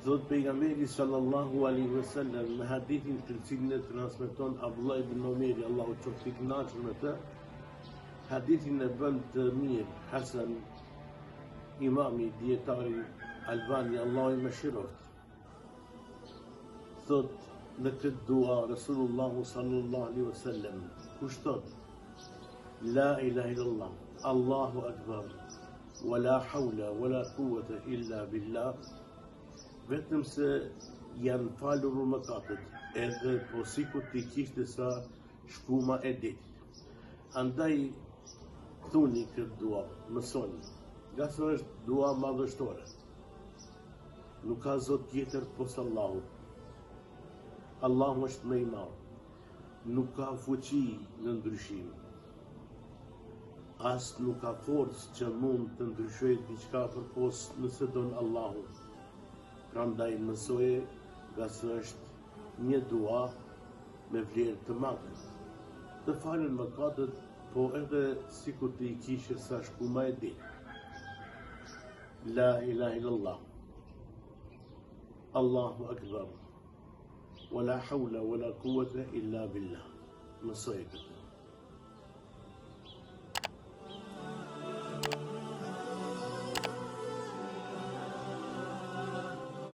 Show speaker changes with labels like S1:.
S1: Thot pejgamberi sallallahu alaihi wasallam në hadithin të cilin e transmeton Abdullah ibn Omeri, Allahu qoftë i kënaqur me të, hadithin e bën të mirë Hasan imami dietari Albani, Allahu i mëshiroft. Thot në këtë dua Rasulullahu sallallahu alaihi wasallam kushton La ilaha illallah, Allahu akbar, wala hawla wala quwwata illa billah, vetëm se janë falur mëkatet, edhe po sikur ti kishte sa shkuma e detit. Andaj thuni këtë dua, mësoni, nga se është dua madhështore. Nuk ka zot tjetër pos Allahu. Allahu është më i madh. Nuk ka fuqi në ndryshim. As nuk ka forcë që mund të ndryshojë diçka përpos nëse don Allahu. Prandaj mësoje, nga se është një dua me vlerë të madhe. Të falen mëkatet, po edhe sikur të i kishe sa shkuma e ditë. La ilaha illallah, Allahu akbar, wala hawla wala quwwata illa billah. Mësoje këtë.